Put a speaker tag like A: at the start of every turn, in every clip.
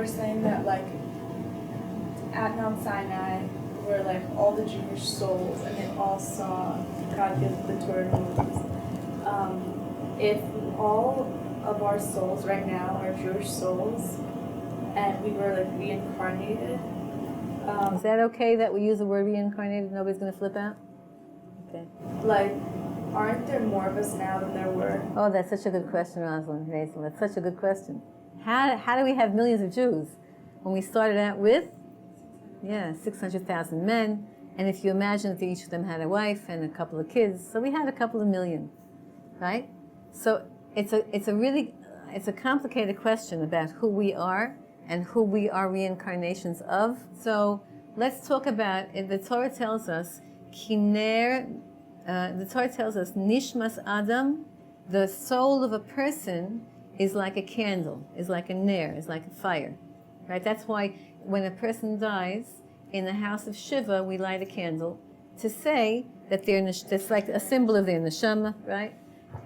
A: were saying that like at Mount Sinai were like all the Jewish souls, and they all saw God give the Torah to Moses. If all of our souls right now are Jewish souls, and we were like reincarnated.
B: Is that okay that we use the word reincarnated? Nobody's going to flip out? Okay.
A: Like, aren't there more of us now than there were?
B: Oh, that's such a good question, Rosalind. That's such a good question. How do we have millions of Jews? When we started out with, 600,000 men, and if you imagine that each of them had a wife and a couple of kids, so we had a couple of million, right? So it's a complicated question about who we are and who we are reincarnations of. So let's talk about it. The Torah tells us, Nishmas Adam, the soul of a person is like a candle, is like a ner, is like a fire, right? That's why when a person dies, in the house of Shiva, we light a candle to say that that's like a symbol of their neshama, right?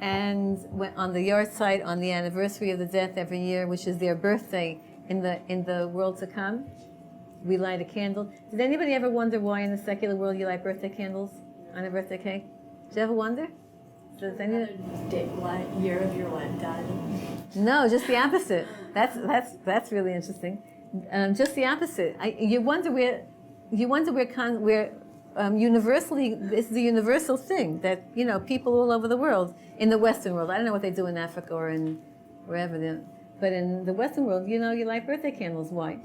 B: And on the yard site, on the anniversary of the death every year, which is their birthday in the world to come, we light a candle. Did anybody ever wonder why in the secular world you light birthday candles on a birthday cake? Did you ever wonder?
C: Year of your life died.
B: No, just the opposite. That's really interesting. Just the opposite. You wonder where universally, this is a universal thing that people all over the world, in the Western world. I don't know what they do in Africa or in wherever, but in the Western world, you light birthday candles. Why?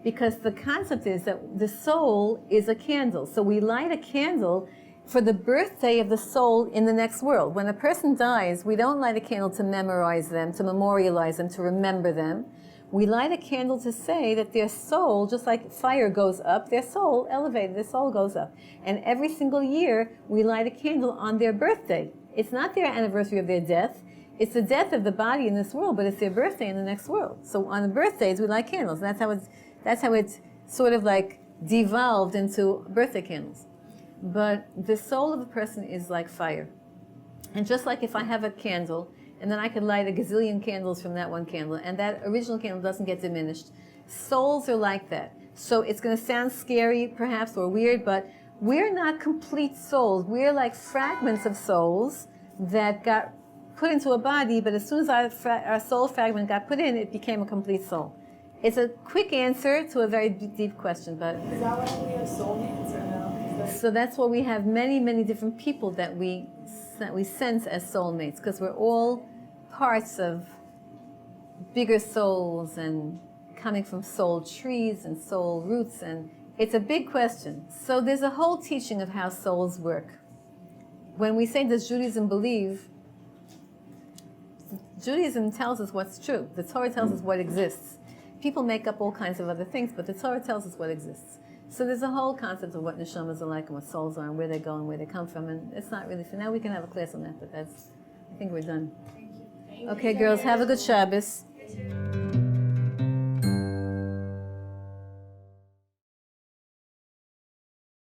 B: Because the concept is that the soul is a candle. So we light a candle for the birthday of the soul in the next world. When a person dies, we don't light a candle to memorize them, to memorialize them, to remember them. We light a candle to say that their soul, just like fire goes up, their soul elevated, their soul goes up. And every single year, we light a candle on their birthday. It's not their anniversary of their death. It's the death of the body in this world, but it's their birthday in the next world. So on the birthdays, we light candles. That's how it's sort of like devolved into birthday candles. But the soul of a person is like fire. And just like if I have a candle, and then I could light a gazillion candles from that one candle, and that original candle doesn't get diminished. Souls are like that. So it's going to sound scary, perhaps, or weird, but we're not complete souls. We're like fragments of souls that got put into a body, but as soon as our soul fragment got put in, it became a complete soul. It's a quick answer to a very deep question, but...
A: Is that why we have soulmates, or no?
B: So that's why we have many, many different people that we sense as soulmates, because we're all parts of bigger souls and coming from soul trees and soul roots, and it's a big question. So there's a whole teaching of how souls work. When we say, does Judaism believe? Judaism tells us what's true. The Torah tells us what exists. People make up all kinds of other things, but the Torah tells us what exists. So there's a whole concept of what neshamas are like and what souls are and where they go and where they come from, and it's not really, for now we can have a class on that, but I think we're done.
A: Thank you.
B: Okay, girls, have a good Shabbos.